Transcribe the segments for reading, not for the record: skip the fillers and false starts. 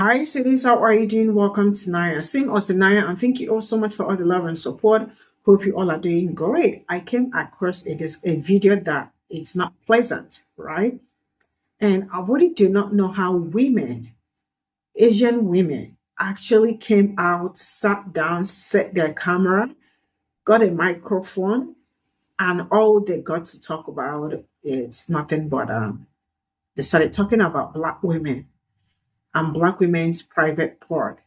Hi, cities. How are you doing? Welcome to Naya. Sim or Cimnanya, and thank you all so much for all the love and support. Hope you all are doing great. I came across a video that it's not pleasant, right? And I really do not know how women, Asian women, actually came out, sat down, set their camera, got a microphone, and all they got to talk about is nothing but they started talking about Black women and Black women's private part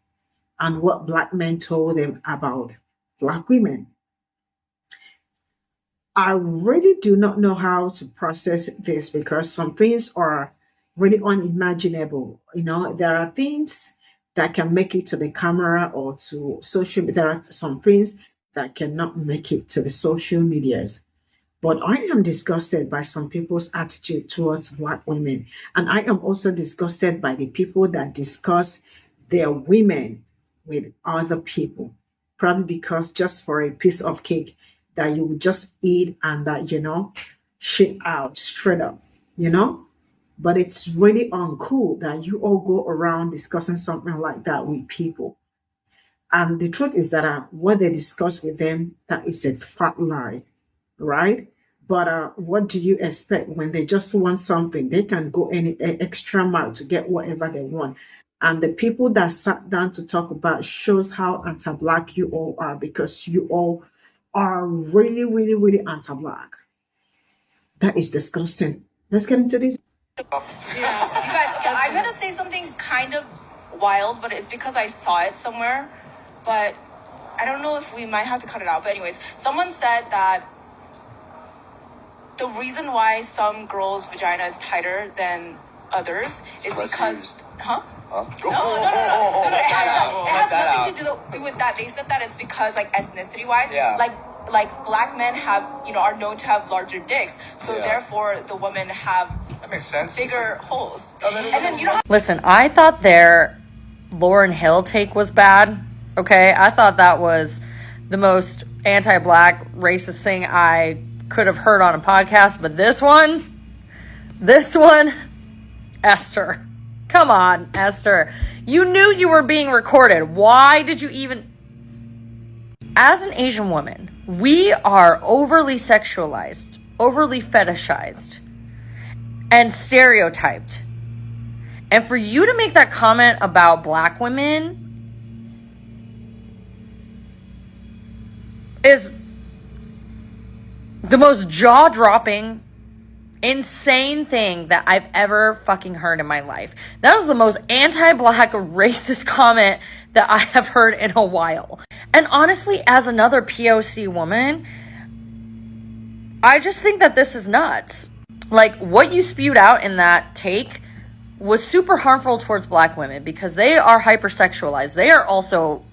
and what Black men told them about Black women. I really do not know how to process this because some things are really unimaginable. You know, there are things that can make it to the camera or to social. There are some things that cannot make it to the social medias. But I am disgusted by some people's attitude towards Black women. And I am also disgusted by the people that discuss their women with other people. Probably because just for a piece of cake that you would just eat and that, shit out straight up, But it's really uncool that you all go around discussing something like that with people. And the truth is that what they discuss with them, that is a fat lie, right? But what do you expect when they just want something? They can go any extra mile to get whatever they want. And the people that sat down to talk about shows how anti-Black you all are, because you all are really, really, really anti-Black. That is disgusting. Let's get into this. Yeah, you guys, okay, I'm gonna say something kind of wild, but it's because I saw it somewhere. But I don't know if we might have to cut it out. But anyways, someone said that the reason why some girls' vagina is tighter than others is because... Huh? No. It has nothing to do with that. They said that it's because, like, ethnicity-wise, like Black men have, are known to have larger dicks. So therefore, the women have... That makes sense. Bigger holes. And then, Listen, I thought their Lauryn Hill take was bad. Okay? I thought that was the most anti-Black racist thing I could have heard on a podcast, but this one, Esther. Come on, Esther. You knew you were being recorded. Why did you even... As an Asian woman, we are overly sexualized, overly fetishized, and stereotyped. And for you to make that comment about Black women is the most jaw-dropping, insane thing that I've ever fucking heard in my life. That was the most anti-Black racist comment that I have heard in a while. And honestly, as another POC woman, I just think that this is nuts. Like, what you spewed out in that take was super harmful towards Black women because they are hypersexualized. They are also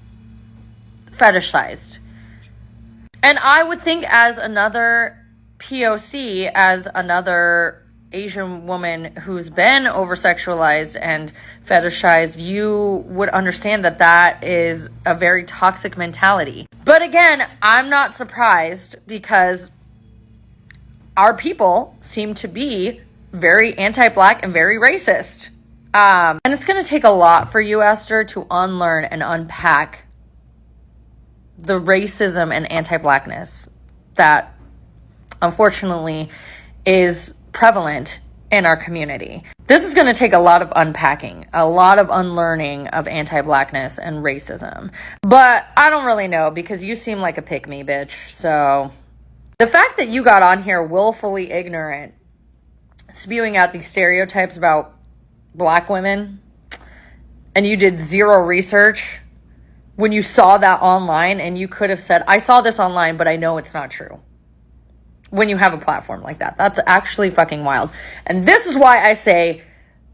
fetishized. And I would think as another POC, as another Asian woman who's been over-sexualized and fetishized, you would understand that that is a very toxic mentality. But again, I'm not surprised because our people seem to be very anti-Black and very racist. And it's going to take a lot for you, Esther, to unlearn and unpack the racism and anti-Blackness that unfortunately is prevalent in our community. This is going to take a lot of unpacking, a lot of unlearning of anti-Blackness and racism. But I don't really know because you seem like a pick-me bitch. So the fact that you got on here willfully ignorant, spewing out these stereotypes about Black women, and you did zero research when you saw that online, and you could have said, I saw this online, but I know it's not true. When you have a platform like that. That's actually fucking wild. And this is why I say,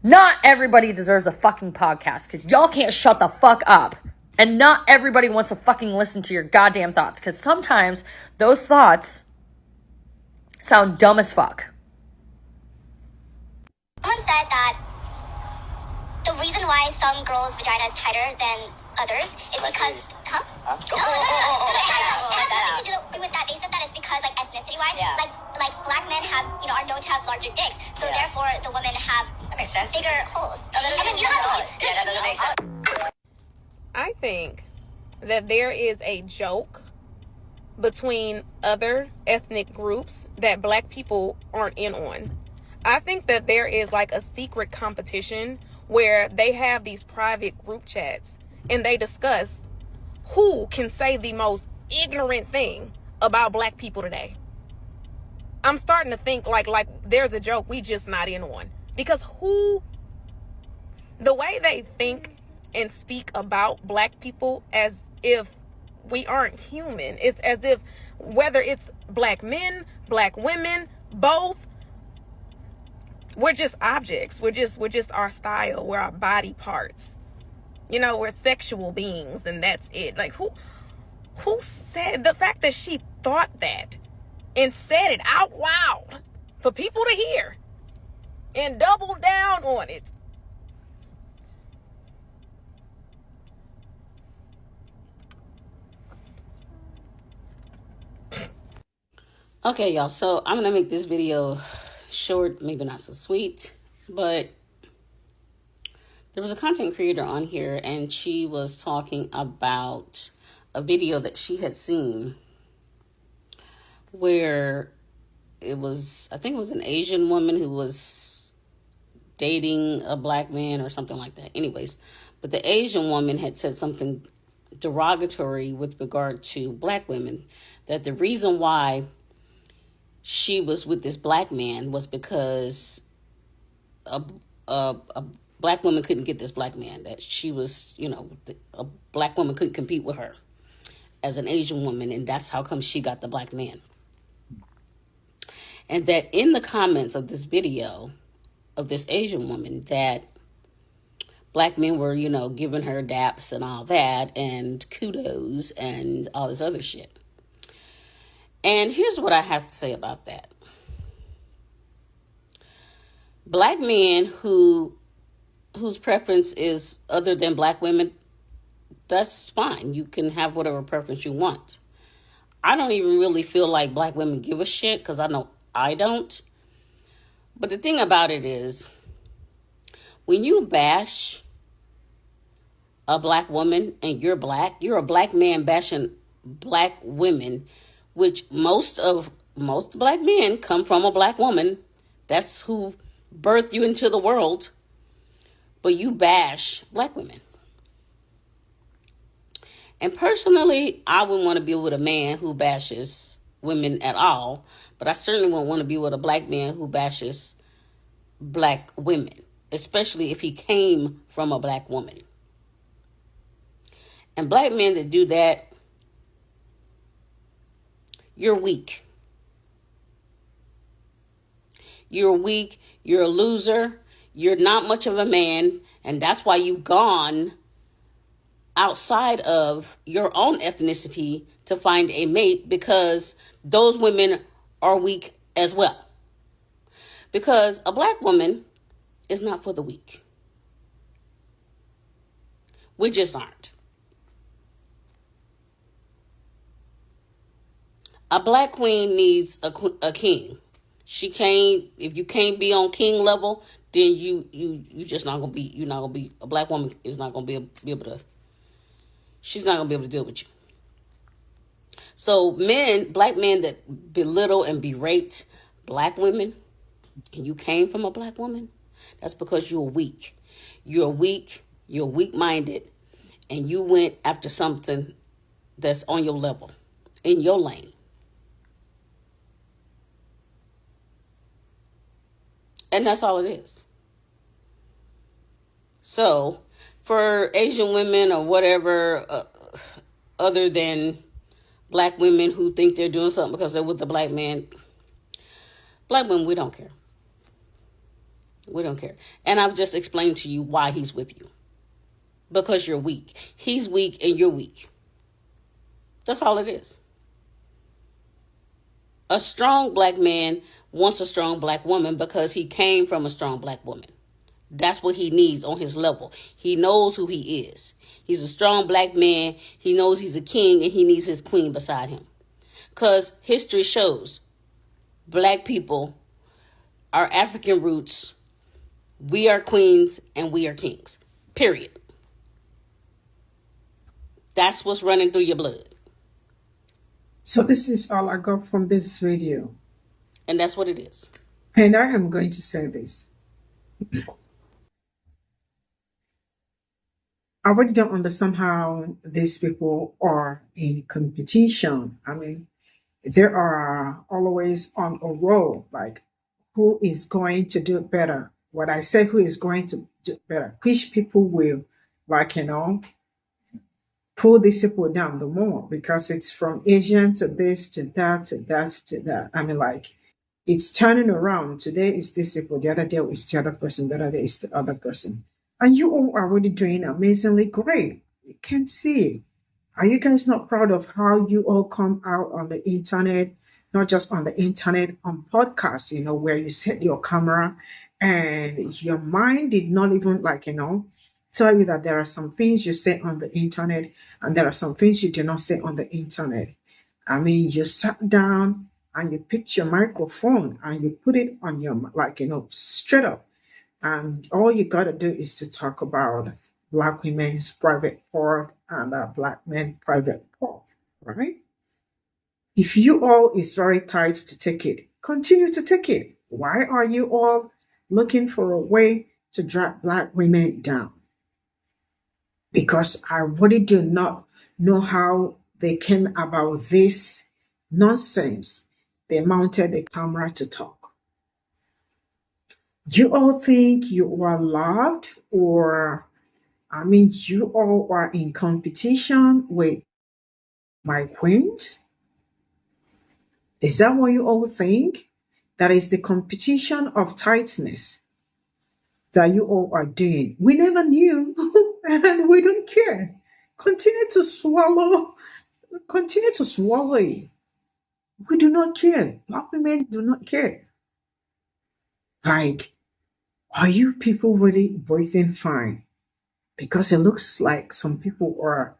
not everybody deserves a fucking podcast, because y'all can't shut the fuck up. And not everybody wants to fucking listen to your goddamn thoughts, because sometimes those thoughts sound dumb as fuck. Someone said that the reason why some girls' vagina is tighter than others is because... Huh? No. It has nothing to do with that. They said that it's because, like, ethnicity-wise, like Black men have, are known to have larger dicks. So therefore, the women have that makes sense. bigger holes. That doesn't make sense. think that there is a joke between other ethnic groups that black people aren't in on. I think that there is like a secret competition where they have these private group chats and they discuss who can say the most ignorant thing about black people today. I'm starting to think like there's a joke we just not in on. Because the way they think and speak about black people as if we aren't human, it's as if whether it's black men, black women, both, we're just objects. We're just our style. We're our body parts. You know, we're sexual beings and that's it. Like who said, the fact that she thought that and said it out loud for people to hear and doubled down on it. Okay, y'all, so I'm going to make this video short, maybe not so sweet, but there was a content creator on here and she was talking about a video that she had seen where it was, I think it was an Asian woman who was dating a black man or something like that. Anyways, but the Asian woman had said something derogatory with regard to black women, that the reason why she was with this black man was because a black woman couldn't get this black man, that she was, you know, a black woman couldn't compete with her as an Asian woman, and that's how come she got the black man. And that in the comments of this video of this Asian woman, that black men were, you know, giving her daps and all that and kudos and all this other shit. And here's what I have to say about that. Black men whose preference is other than black women, that's fine. You can have whatever preference you want. I don't even really feel like black women give a shit, because I know I don't. But the thing about it is, when you bash a black woman and you're a black man bashing black women, which most black men come from a black woman. That's who birthed you into the world. But you bash black women. And personally, I wouldn't want to be with a man who bashes women at all. But I certainly wouldn't want to be with a black man who bashes black women, especially if he came from a black woman. And black men that do that, you're weak. You're weak. You're a loser. You're not much of a man. And that's why you've gone outside of your own ethnicity to find a mate, because those women are weak as well. Because a black woman is not for the weak. We just aren't. A black queen needs a king. She can't, if you can't be on king level, then you just not gonna be, you're not gonna be, a black woman is not gonna be able to, she's not gonna be able to deal with you. So black men that belittle and berate black women, and you came from a black woman, that's because you're weak. You're weak, you're weak-minded, and you went after something that's on your level, in your lane. And that's all it is. So, for Asian women or whatever, other than black women who think they're doing something because they're with the black man, black women, we don't care. We don't care. And I've just explained to you why he's with you. Because you're weak. He's weak and you're weak. That's all it is. A strong black man wants a strong black woman because he came from a strong black woman. That's what he needs on his level. He knows who he is. He's a strong black man. He knows he's a king and he needs his queen beside him. Because history shows black people, our African roots, we are queens and we are kings. Period. That's what's running through your blood. So this is all I got from this video. And that's what it is. And I am going to say this. I really don't understand how these people are in competition. I mean, they are always on a roll, like who is going to do better. When I say who is going to do better, which people will, like, pull these people down the more, because it's from Asian to this to that to that to that. I mean, like, it's turning around. Today is this people, the other day is the other person, the other day is the other person. And you all are really doing amazingly great. You can see. Are you guys not proud of how you all come out on the internet, not just on the internet, on podcasts, where you set your camera and your mind did not even, like, tell you that there are some things you say on the internet and there are some things you do not say on the internet. I mean, you sat down and you picked your microphone and you put it on your, like, straight up. And all you got to do is to talk about Black women's private part and Black men private part, right? If you all is very tight to take it, continue to take it. Why are you all looking for a way to drag Black women down? Because I really do not know how they came about this nonsense. They mounted the camera to talk. You all think you are loved, or, I mean, you all are in competition with my queens? Is that what you all think? That is the competition of tightness that you all are doing. We never knew, and we don't care. Continue to swallow. Continue to swallow it. We do not care. Black women do not care. Like, are you people really breathing fine? Because it looks like some people are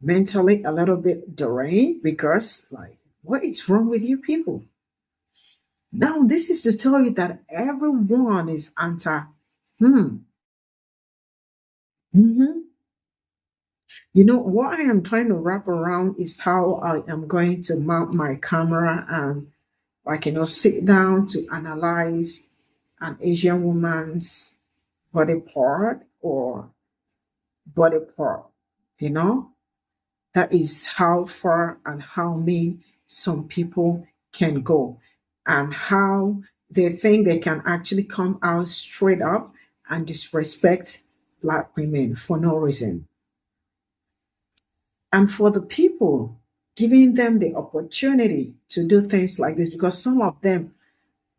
mentally a little bit deranged, because, like, what is wrong with you people? Now, this is to tell you that everyone is anti. What I am trying to wrap around is how I am going to mount my camera and, like, sit down to analyze an Asian woman's body part or body part. That is how far and how mean some people can go, and how they think they can actually come out straight up and disrespect Black women for no reason. And for the people, giving them the opportunity to do things like this, because some of them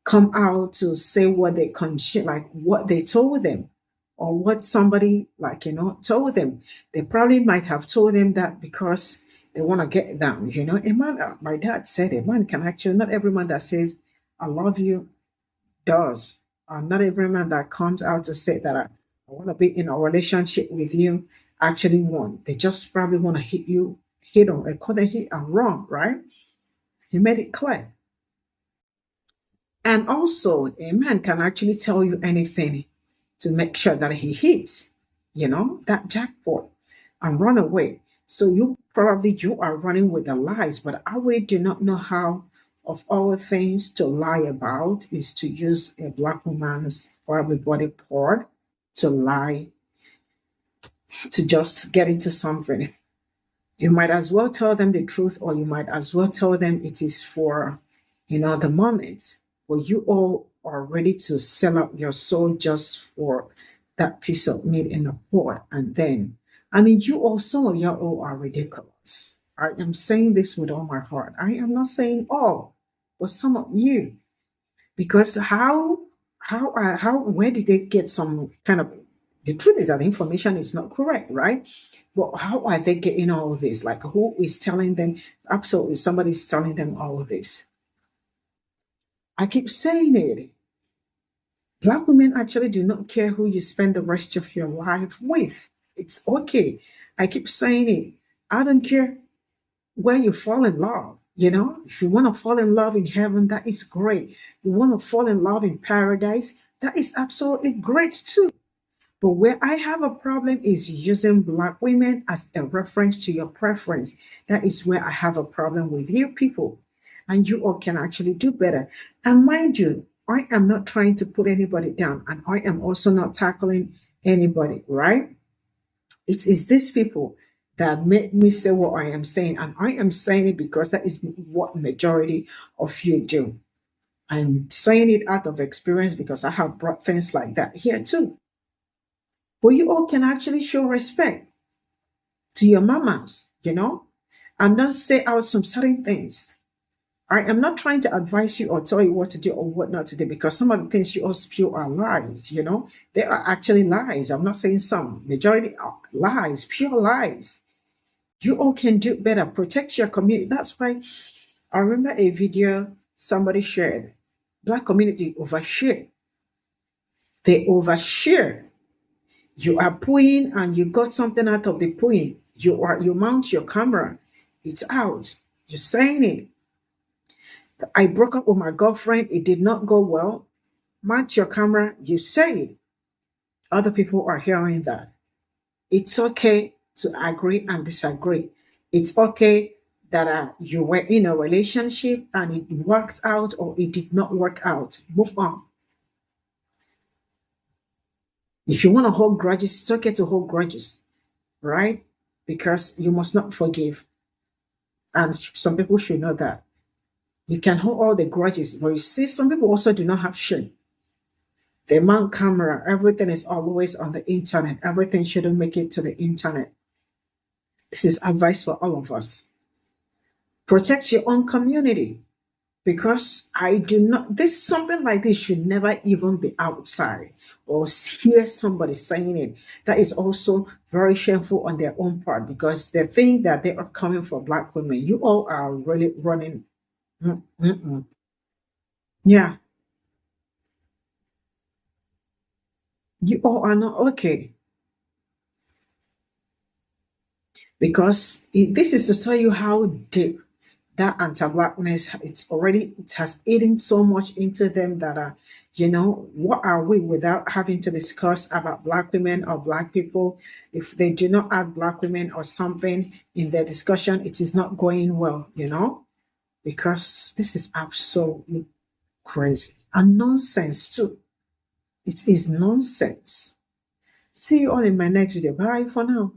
come out to say what they like what they told them, or what somebody, like, told them. They probably might have told them that because they want to get down. A man, my dad said, a man can actually, not every man that says I love you does. Not every man that comes out to say that I want to be in a relationship with you actually want. They just probably want to hit on, they call it hit and run, right? He made it clear. And also, a man can actually tell you anything to make sure that he hits, that jackpot and run away. So you are running with the lies, but I really do not know how, of all things to lie about, is to use a Black woman's probably body part to lie, to just get into something. You might as well tell them the truth, or you might as well tell them it is for, the moment. But you all are ready to sell out your soul just for that piece of meat in a pot. And then, I mean, you all are ridiculous. I am saying this with all my heart. I am not saying all, but some of you. Because where did they get some kind of, the truth is that the information is not correct, right? But how are they getting all this? Like, who is telling them? Absolutely, somebody's telling them all of this. I keep saying it. Black women actually do not care who you spend the rest of your life with. It's okay. I keep saying it. I don't care where you fall in love. If you want to fall in love in heaven, that is great. You want to fall in love in paradise, that is absolutely great too. But where I have a problem is using Black women as a reference to your preference. That is where I have a problem with you people. And you all can actually do better. And mind you, I am not trying to put anybody down, and I am also not tackling anybody, right? It is these people that make me say what I am saying, and I am saying it because that is what majority of you do. I'm saying it out of experience because I have brought things like that here too. But you all can actually show respect to your mamas, and not say out some certain things. I am not trying to advise you or tell you what to do or what not to do, because some of the things you all spew are lies. They are actually lies. I'm not saying some, majority are lies, pure lies. You all can do better. Protect your community. That's why I remember a video somebody shared. Black community overshare. They overshare. You are pooing and you got something out of the pooing. You mount your camera. It's out. You're saying it. I broke up with my girlfriend. It did not go well. Mount your camera. You say it. Other people are hearing that. It's okay to agree and disagree. It's okay that you were in a relationship and it worked out or it did not work out. Move on. If you want to hold grudges, it's okay to hold grudges, right? Because you must not forgive. And some people should know that. You can hold all the grudges, but you see, some people also do not have shame. They mount camera, everything is always on the internet. Everything shouldn't make it to the internet. This is advice for all of us. Protect your own community, because I do not, something like this should never even be outside or hear somebody saying it. That is also very shameful on their own part, because they think that they are coming for Black women. You all are really running. Yeah, you all are not okay. Because this is to tell you how deep that anti-Blackness, it has eaten so much into them that what are we without having to discuss about Black women or Black people? If they do not add Black women or something in their discussion, it is not going well, because this is absolutely crazy and nonsense too. It is nonsense. See you all in my next video. Bye for now.